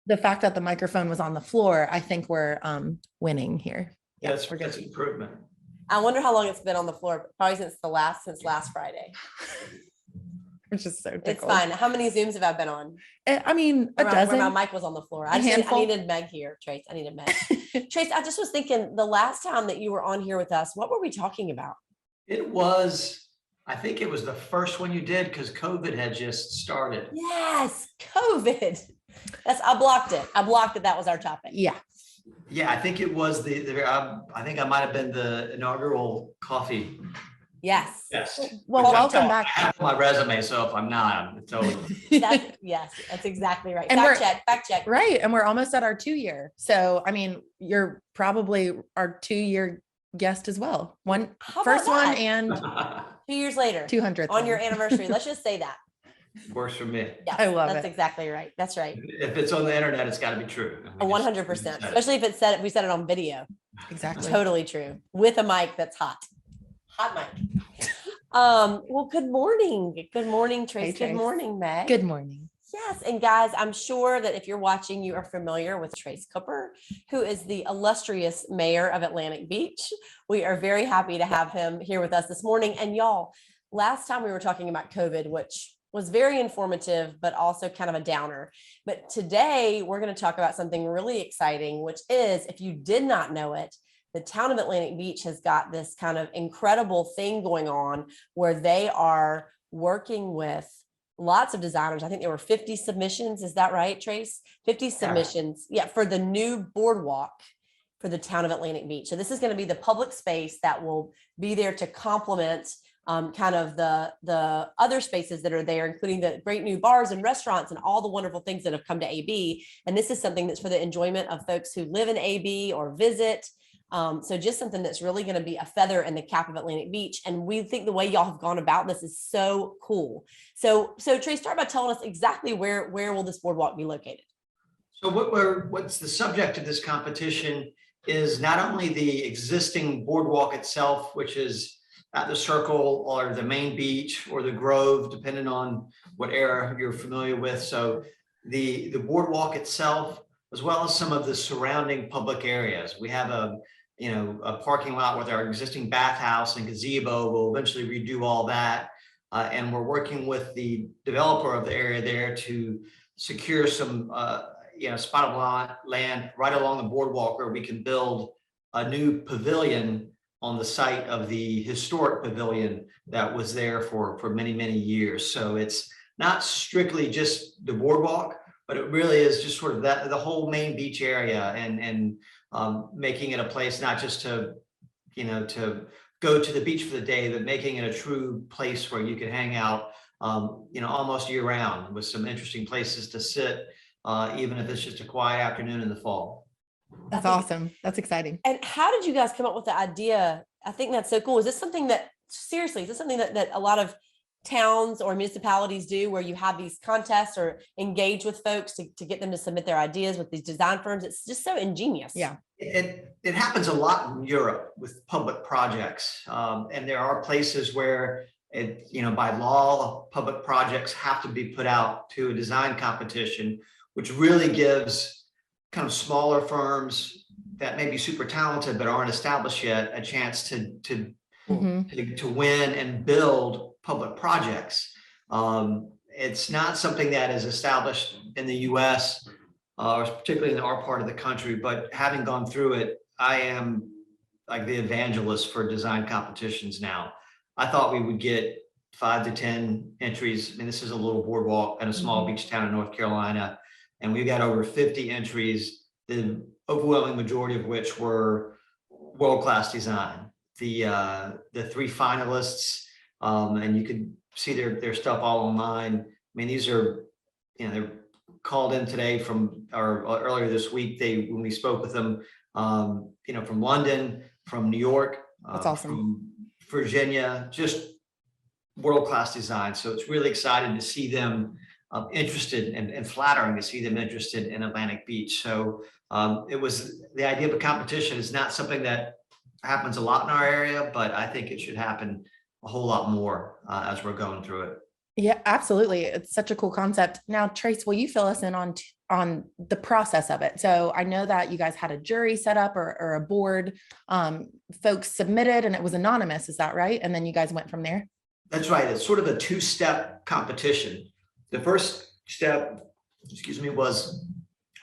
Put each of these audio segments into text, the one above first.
the fact that the microphone was on the floor, I think we're winning here. Yeah, That's we're good. that's improvement. I wonder how long it's been on the floor. Probably since last Friday. We're just so tickled. It's fine. How many Zooms have I been on? I mean, a dozen. Where my mic was on the floor. I handful. needed Meg here, Trace. I needed Meg. Trace, I just was thinking the last time that you were on here with us, what were we talking about? It was, I think it was the first one you did because COVID had just started. Yes, COVID. I blocked it. I blocked it. That was our topic. Yeah. Yeah, I think it was I think I might have been the inaugural coffee. Yes. Yes. Well, Which welcome I back. have my resume, so if I'm not, I'm totally. Yes, that's exactly right. And Fact check. Right. And we're almost at our 2-year. So, I mean, you're probably our 2-year guest as well. First one and 2 years later. 200th on your anniversary. Let's just say that. Works for me. Yes, I love that's it. exactly right. That's right. If it's on the internet, it's got to be true. 100%. Especially if we said it on video. Exactly. Totally true. With a mic that's hot. Hot mic. Well, good morning. Good morning, Trace. Hey, Good Trace. morning, Meg. Good morning. Yes. And guys, I'm sure that if you're watching, you are familiar with Trace Cooper, who is the illustrious mayor of Atlantic Beach. We are very happy to have him here with us this morning. And y'all, last time we were talking about COVID, which was very informative, but also kind of a downer. But today we're going to talk about something really exciting, which is, if you did not know it, the town of Atlantic Beach has got this kind of incredible thing going on where they are working with lots of designers. I think there were 50 submissions. Is that right, Trace? 50 submissions. Yeah, for the new boardwalk for the town of Atlantic Beach. So this is going to be the public space that will be there to complement kind of the other spaces that are there, including the great new bars and restaurants and all the wonderful things that have come to AB. And this is something that's for the enjoyment of folks who live in AB or visit. So just something that's really going to be a feather in the cap of Atlantic Beach. And we think the way y'all have gone about this is so cool. So Trey, start by telling us exactly where will this boardwalk be located? So what's the subject of this competition is not only the existing boardwalk itself, which is at the Circle or the main beach or the Grove, depending on what era you're familiar with. So the boardwalk itself, as well as some of the surrounding public areas. We have a parking lot with our existing bathhouse and gazebo. We'll eventually redo all that. And we're working with the developer of the area there to secure some spot of land right along the boardwalk where we can build a new pavilion on the site of the historic pavilion that was there for many, many years. So it's not strictly just the boardwalk, but it really is just sort of the whole main beach area and making it a place not just to go to the beach for the day, but making it a true place where you can hang out, almost year round with some interesting places to sit, even if it's just a quiet afternoon in the fall. That's awesome. That's exciting. And how did you guys come up with the idea? I think that's so cool. Is this something that, seriously, is this something that a lot of towns or municipalities do, where you have these contests or engage with folks to get them to submit their ideas with these design firms? It's just so ingenious. Yeah. It happens a lot in Europe with public projects. And there are places where by law, public projects have to be put out to a design competition, which really gives kind of smaller firms that may be super talented but aren't established yet a chance to win and build public projects. It's not something that is established in the US, or particularly in our part of the country, but having gone through it, I am like the evangelist for design competitions now. I thought we would get 5 to 10 entries. I mean, this is a little boardwalk in a small beach town in North Carolina, and we got over 50 entries, the overwhelming majority of which were world-class design. The 3 finalists, and you could see their stuff all online. I mean, these are, they're called in today or earlier this week. When we spoke with them, from London, from New York, that's awesome. From Virginia, just world-class design. So it's really exciting to see them interested and flattering to see them interested in Atlantic Beach. So it was the idea of a competition is not something that happens a lot in our area, but I think it should happen a whole lot more as we're going through it. Yeah, absolutely. It's such a cool concept. Now, Trace, will you fill us in on the process of it? So I know that you guys had a jury set up or a board. Folks submitted and it was anonymous. Is that right? And then you guys went from there. That's right. It's sort of a two-step competition. The first step, excuse me, was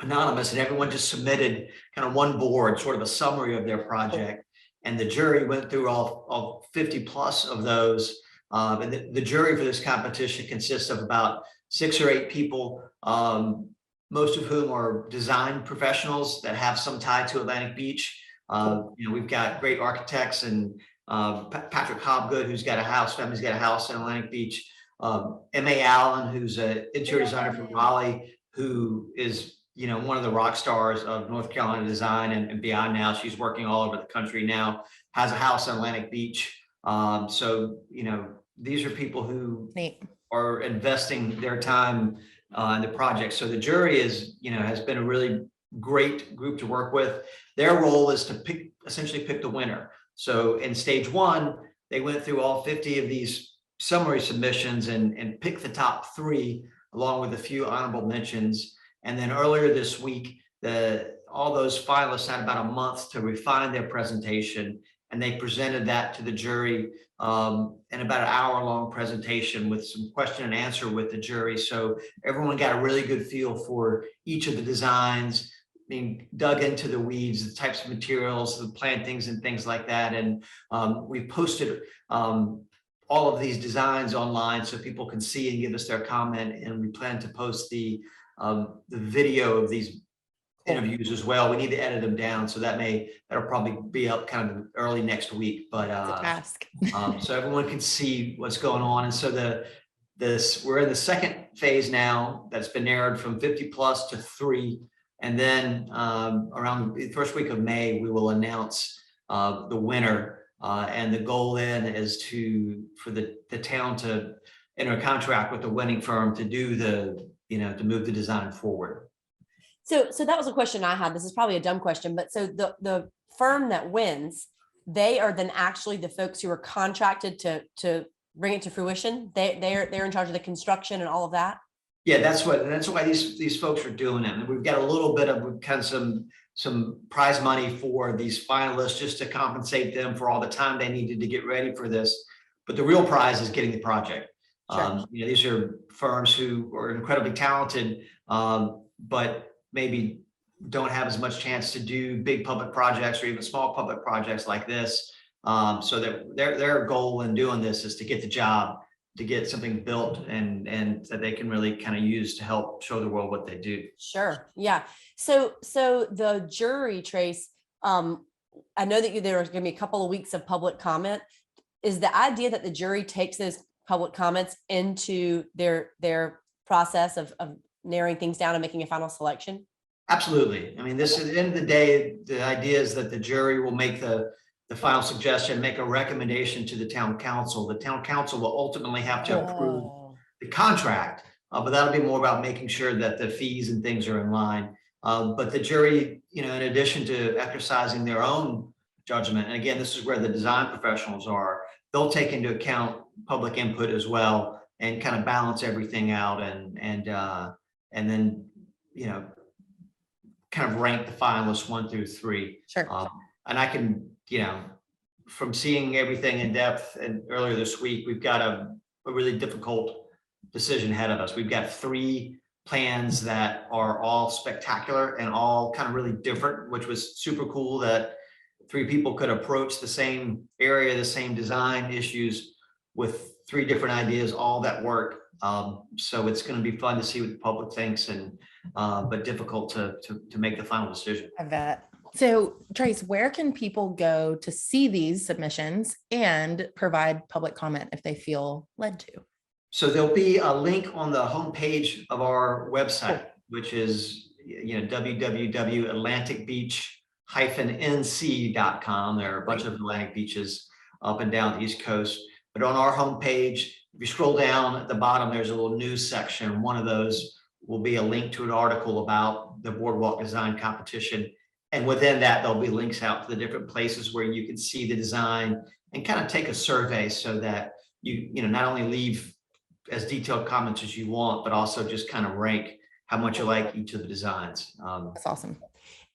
anonymous, and everyone just submitted kind of one board, sort of a summary of their project. And the jury went through all 50 plus of those. And the jury for this competition consists of about 6 or 8 people, most of whom are design professionals that have some tie to Atlantic Beach. We've got great architects and Patrick Hobgood, who's got a house, family's got a house in Atlantic Beach. M.A. Allen, who's an interior designer from Raleigh, who is one of the rock stars of North Carolina design and beyond now. She's working all over the country now, has a house in Atlantic Beach. So these are people who are investing their time in the project. So the jury has been a really great group to work with. Their role is to essentially pick the winner. So in stage 1, they went through all 50 of these summary submissions and picked the top 3, along with a few honorable mentions. And then earlier this week, all those finalists had about a month to refine their presentation, and they presented that to the jury in about an hour-long presentation with some question and answer with the jury. So everyone got a really good feel for each of the designs, being dug into the weeds, the types of materials, the plantings and things like that. And we posted all of these designs online so people can see and give us their comment. And we plan to post the video of these interviews as well. We need to edit them down, so that'll probably be up kind of early next week. But so everyone can see what's going on. And so we're in the second phase now that's been narrowed from 50 plus to 3. And then around the first week of May, we will announce the winner. And the goal then is for the town to enter a contract with the winning firm to do to move the design forward. So that was a question I had. This is probably a dumb question, but so the firm that wins, they are then actually the folks who are contracted to bring it to fruition. They're in charge of the construction and all of that. Yeah, that's why these folks are doing it. And we've got a little bit of kind of some prize money for these finalists just to compensate them for all the time they needed to get ready for this. But the real prize is getting the project. Sure. These are firms who are incredibly talented, but maybe don't have as much chance to do big public projects or even small public projects like this. So that their goal in doing this is to get the job, to get something built and that they can really kind of use to help show the world what they do. Sure. Yeah. So the jury, Trace, I know that there are going to be a couple of weeks of public comment. Is the idea that the jury takes those public comments into their process of narrowing things down and making a final selection? Absolutely. I mean, at the end of the day, the idea is that the jury will make the final suggestion, make a recommendation to the town council. The town council will ultimately have to approve the contract, but that'll be more about making sure that the fees and things are in line. But the jury, in addition to exercising their own judgment, and again, this is where the design professionals are, they'll take into account public input as well and kind of balance everything out and then, kind of rank the finalists 1 through 3. Sure. And I can, from seeing everything in depth and earlier this week, we've got a really difficult decision ahead of us. We've got 3 plans that are all spectacular and all kind of really different, which was super cool that 3 people could approach the same area, the same design issues with 3 different ideas, all that work. So it's going to be fun to see what the public thinks, but difficult to make the final decision. I bet. So Trace, where can people go to see these submissions and provide public comment if they feel led to? So there'll be a link on the homepage of our website, which is www.atlanticbeach-nc.com. There are a bunch of Atlantic beaches up and down the East Coast. But on our homepage, if you scroll down at the bottom, there's a little news section. One of those will be a link to an article about the Boardwalk design competition. And within that, there'll be links out to the different places where you can see the design and kind of take a survey so that you not only leave as detailed comments as you want, but also just kind of rank how much you like each of the designs. That's awesome.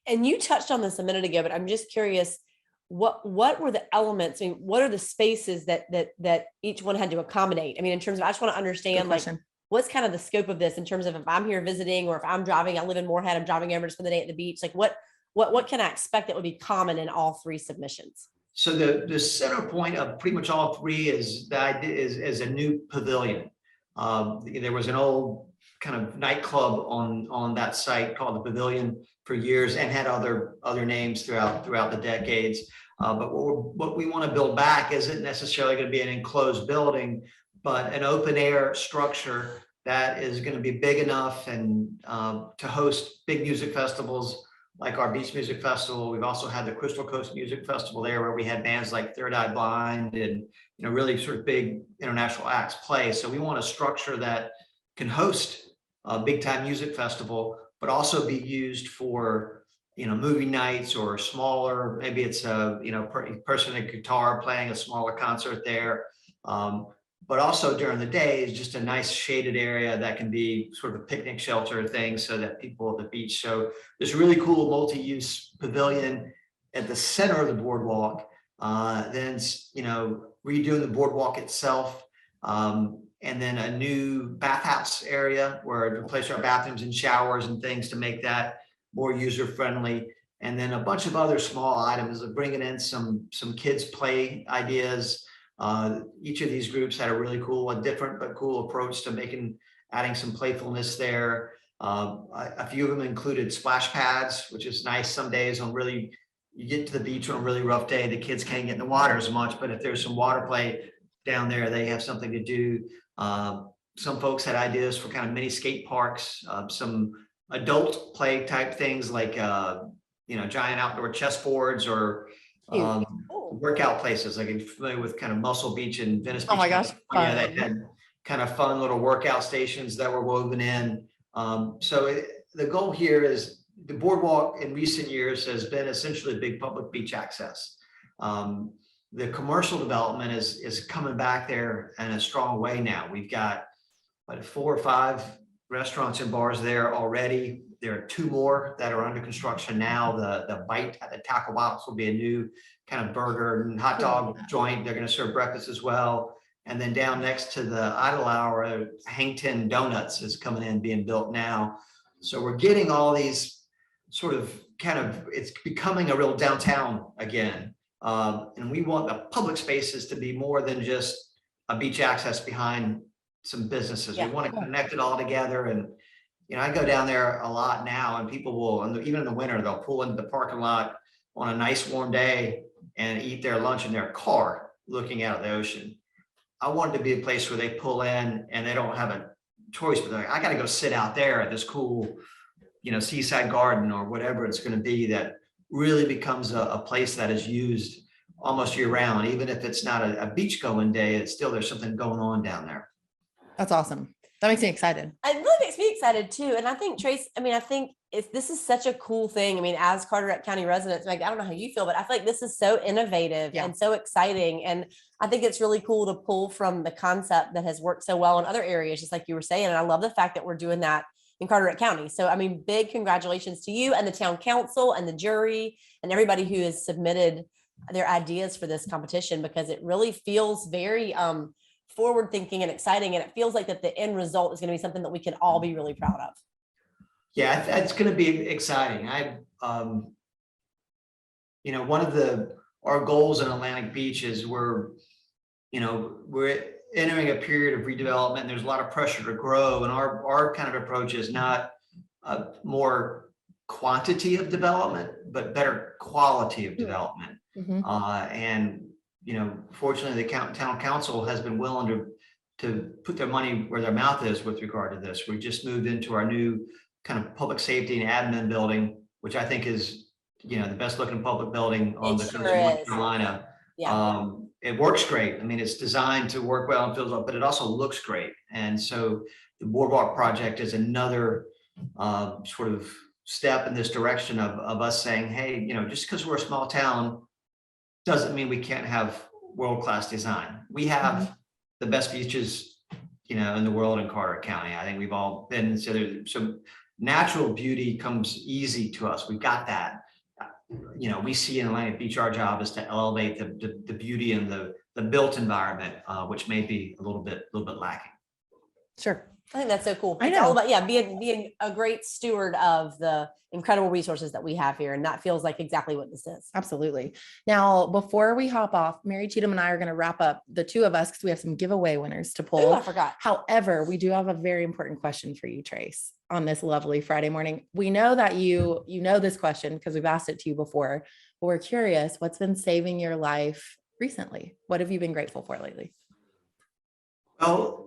And you touched on this a minute ago, but I'm just curious, what were the elements? I mean, what are the spaces that each one had to accommodate? I mean, in terms of, I just want to understand, like, what's kind of the scope of this in terms of if I'm here visiting, or if I'm driving, I live in Moorhead, I'm driving over to spend the day at the beach. Like, what can I expect that would be common in all three submissions? So the center point of pretty much all three is the idea is a new pavilion. There was an old kind of nightclub on that site called the Pavilion for years, and had other names throughout the decades. But what we want to build back isn't necessarily going to be an enclosed building, but an open air structure that is going to be big enough and to host big music festivals like our Beach Music Festival. We've also had the Crystal Coast Music Festival there, where we had bands like Third Eye Blind and really sort of big international acts play. So we want a structure that can host a big time music festival, but also be used for movie nights or smaller. Maybe it's a person in guitar playing a smaller concert there. But also during the day is just a nice shaded area that can be sort of a picnic shelter thing, so that people at the beach. So there's a really cool multi-use pavilion at the center of the boardwalk. Then redoing the boardwalk itself, and then a new bathhouse area where to replace our bathrooms and showers and things to make that more user friendly. And then a bunch of other small items of bringing in some kids play ideas. Each of these groups had a really cool, a different but cool approach to adding some playfulness there. A few of them included splash pads, which is nice some days you get to the beach on a really rough day, the kids can't get in the water as much, but if there's some water play down there, they have something to do. Some folks had ideas for kind of mini skate parks, some adult play type things like giant outdoor chessboards, or workout places. Like, if you're familiar with kind of Muscle Beach and Venice Beach. Oh my gosh. Yeah, they had kind of fun little workout stations that were woven in. The goal here is the boardwalk in recent years has been essentially big public beach access. The commercial development is coming back there in a strong way now. We've got 4 or 5 restaurants and bars there already. There are 2 more that are under construction now. The Bite at the Taco Box will be a new kind of burger and hot dog joint. They're going to serve breakfast as well. And then down next to the Idle Hour, Hangton Donuts is coming in, being built now. So we're getting all these sort of it's becoming a real downtown again. And we want the public spaces to be more than just a beach access behind some businesses. We want to connect it all together. And I go down there a lot now, and people will, and even in the winter, they'll pull into the parking lot on a nice warm day and eat their lunch in their car looking out at the ocean. I want it to be a place where they pull in and they don't have a choice, but they're like, I got to go sit out there at this cool, seaside garden or whatever it's going to be, that really becomes a place that is used almost year round. Even if it's not a beach going day, it's still, there's something going on down there. That's awesome. That makes me excited. It really makes me excited too. And I think, Trace, I think this is such a cool thing. As Carteret County residents, like, I don't know how you feel, but I feel like this is so innovative and so exciting. And I think it's really cool to pull from the concept that has worked so well in other areas, just like you were saying. And I love the fact that we're doing that in Carteret County. So, big congratulations to you and the town council and the jury and everybody who has submitted their ideas for this competition, because it really feels very, forward thinking and exciting. And it feels like that the end result is going to be something that we can all be really proud of. Yeah, it's going to be exciting. One of our goals in Atlantic Beach is we're entering a period of redevelopment, and there's a lot of pressure to grow. And our kind of approach is not more quantity of development, but better quality of development. And fortunately, the town council has been willing to put their money where their mouth is with regard to this. We just moved into our new kind of public safety and admin building, which I think is, the best looking public building on the coast of North Carolina. Yeah. It works great. It's designed to work well and feels well, but it also looks great. And so the Boardwalk project is another sort of step in this direction of us saying, hey, just because we're a small town doesn't mean we can't have world-class design. We have the best beaches in the world in Carter County. I think we've all been, so natural beauty comes easy to us. We've got that. We see in Atlantic Beach, our job is to elevate the beauty and the built environment, which may be a little bit lacking. Sure. I think that's so cool. I It's know. all about, being a great steward of the incredible resources that we have here. And that feels like exactly what this is. Absolutely. Now, before we hop off, Mary Cheatham and I are going to wrap up, the two of us, because we have some giveaway winners to Oh, pull. I forgot. However, we do have a very important question for you, Trace, on this lovely Friday morning. We know that you know this question because we've asked it to you before, but we're curious, what's been saving your life recently? What have you been grateful for lately? Well,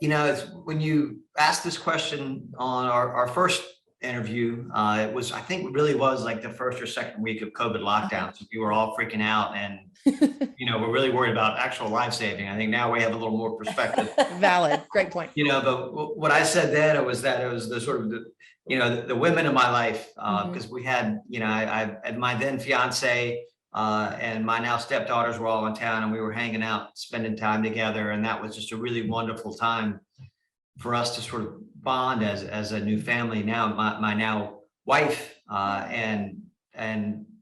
it's when you asked this question on our first interview, it was, I think it really was like the first or second week of COVID lockdown. So we were all freaking out and, we're really worried about actual life saving. I think now we have a little more perspective. Valid. Great point. But what I said then was that it was the sort of the women in my life, because we had, I had my then fiance, and my now stepdaughters were all in town, and we were hanging out, spending time together. And that was just a really wonderful time for us to sort of bond as a new family. Now, my now wife, and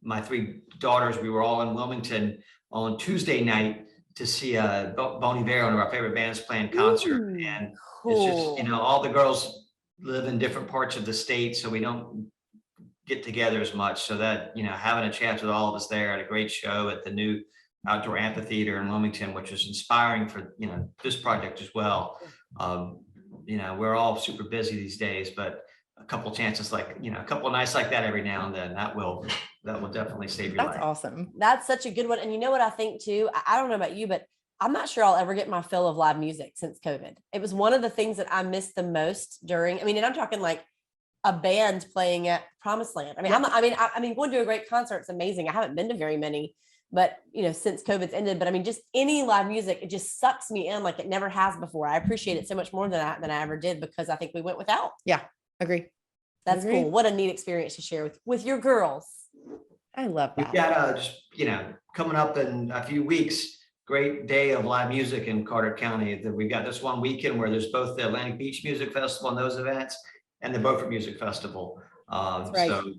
my three daughters, we were all in Wilmington on Tuesday night to see Bon Iver, one of our favorite bands, playing concert. Ooh, And cool. it's just, all the girls live in different parts of the state, so we don't get together as much. So that, having a chance with all of us there at a great show at the new outdoor amphitheater in Wilmington, which was inspiring for, this project as well. We're all super busy these days, but a couple chances like, a couple of nights like that every now and then, that will definitely save your That's life. awesome. That's such a good one. And you know what I think too? I don't know about you, but I'm not sure I'll ever get my fill of live music since COVID. It was one of the things that I missed the most during, and I'm talking like a band playing at Promised Land. Going to a great concert, it's amazing. I haven't been to very many, but since COVID's ended, but just any live music, it just sucks me in like it never has before. I appreciate it so much more than I ever did, because I think we went without. Yeah. Agree. That's cool. What a neat experience to share with your girls. I love that. We've got just, coming up in a few weeks, great day of live music in Carter County. That we've got this one weekend where there's both the Atlantic Beach Music Festival and those events, and the Beaufort Music Festival. Right. So,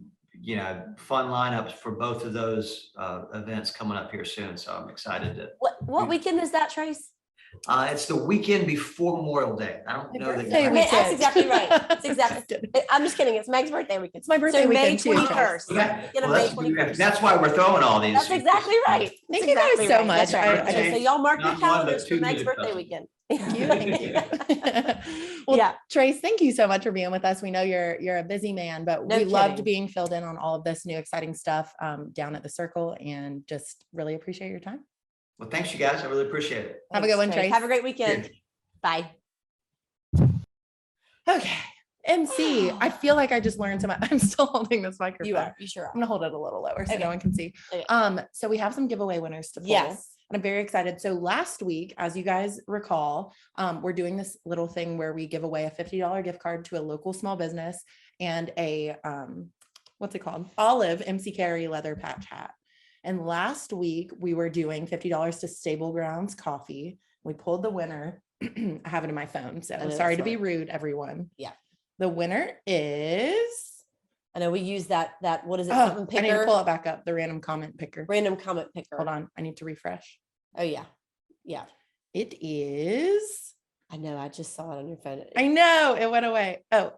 fun lineups for both of those events coming up here soon. So I'm excited to. What weekend is that, Trace? It's the weekend before Memorial Day. I don't know that. That's exactly right. That's exactly. I'm just kidding. It's Meg's birthday weekend. It's my birthday weekend too. May 21st. May 21st. That's why we're throwing all these. That's exactly right. Thank you guys so much. That's right. So y'all mark your Not one, calendars but for two Meg's music birthday festivals. weekend. Thank you. Well, Trace, thank you so much for being with us. We know you're a busy man, but we loved being filled in on all of this new exciting stuff down at the Circle, and just really appreciate your time. Well, thanks, you guys. I really appreciate it. Have a good one, Trace. Have a great weekend. Bye. Okay. MC, I feel like I just learned so much. I'm still holding this microphone. You are. You sure are. I'm gonna hold it a little lower so Okay. no one can see. Okay. So we have some giveaway winners to pull. Yes. And I'm very excited. So last week, as you guys recall, we're doing this little thing where we give away a $50 gift card to a local small business and a, what's it called? Olive MC Carey leather patch hat. And last week we were doing $50 to Stable Grounds Coffee. We pulled the winner. I have it in my phone. So sorry to be rude, everyone. Yeah. The winner is, I know we use that, what is it? oh, Something I need to picker? pull it back up. The random comment picker. Random comment picker. Hold on. I need to refresh. Oh yeah. Yeah. It is. I know. I just saw it on your phone. I know it went away. Oh.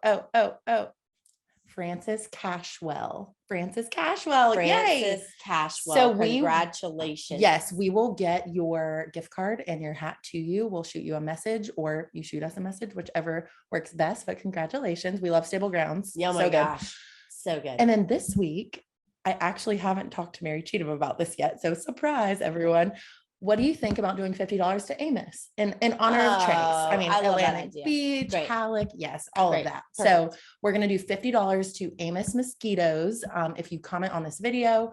Francis Cashwell. Yay. Francis Cashwell. So Congratulations. Yes, we will get your gift card and your hat to you. We'll shoot you a message, or you shoot us a message, whichever works best. But congratulations. We love Stable Grounds. Oh my gosh. So good. And then this week, I actually haven't talked to Mary Cheatham about this yet. So surprise, everyone. What do you think about doing $50 to Amos in honor of Trace? I mean, I love that Atlantic idea. Beach, Great. Halleck, yes, all Great. of that. Perfect. So we're going to do $50 to Amos Mosquitoes. If you comment on this video,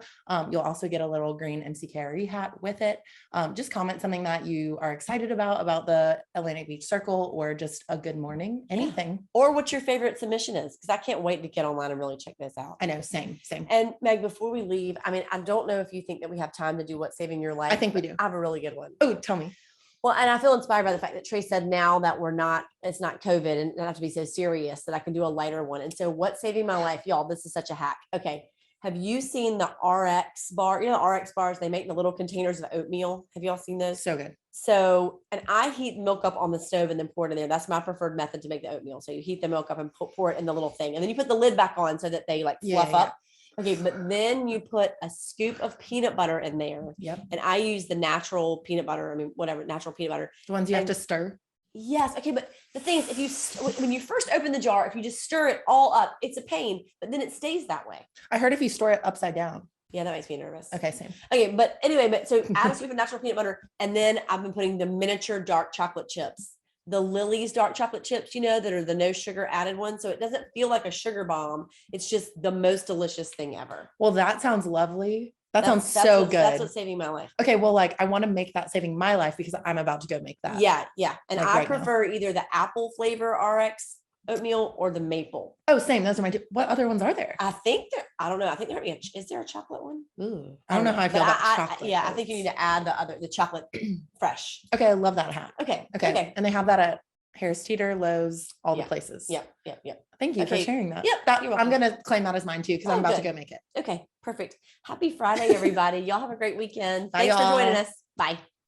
you'll also get a little green MC Carey hat with it. Just comment something that you are excited about the Atlantic Beach Circle, or just a good morning, anything. Or what your favorite submission is, because I can't wait to get online and really check this out. I know, same. And Meg, before we leave, I don't know if you think that we have time to do what's saving your life. I think we do. I have a really good one. Oh, tell me. Well, and I feel inspired by the fact that Trey said now that it's not COVID and not have to be so serious, that I can do a lighter one. And so what's saving my life, y'all, this is such a hack. Okay. Have you seen the RX bar? You know, RX bars, they make the little containers of oatmeal. Have y'all seen those? So good. So, and I heat milk up on the stove and then pour it in there. That's my preferred method to make the oatmeal. So you heat the milk up and pour it in the little thing. And then you put the lid back on so that they like fluff up. Okay. But then you put a scoop of peanut butter in there. Yep. And I use the natural peanut butter. I mean, whatever, natural peanut butter. The ones you have to stir. Yes. Okay. But the thing is, when you first open the jar, if you just stir it all up, it's a pain, but then it stays that way. I heard if you store it upside down. Yeah, that makes me nervous. Okay, same. Okay, but anyway, so add a scoop of natural peanut butter, and then I've been putting the miniature dark chocolate chips, the Lily's dark chocolate chips, you know, that are the no sugar added ones. So it doesn't feel like a sugar bomb. It's just the most delicious thing ever. Well, that sounds lovely. That sounds so good. That's what's saving my life. Okay, well, like I want to make that saving my life because I'm about to go make that. Yeah. And like I right prefer either the apple flavor RX oatmeal or the maple. Oh, same. Those are my what other ones are there? I don't know. I think is there a chocolate one? Ooh, I don't know how I feel about chocolate. I think you need to add the chocolate fresh. Okay, I love that hat. Okay. And they have that at Harris Teeter, Lowe's, all the places. Yep. Thank you for sharing that. Yep. I'm gonna claim that as mine too because I'm about to go make it. Okay, perfect. Happy Friday, everybody. Y'all have a great weekend. Bye, Thanks for y'all. joining us. Bye.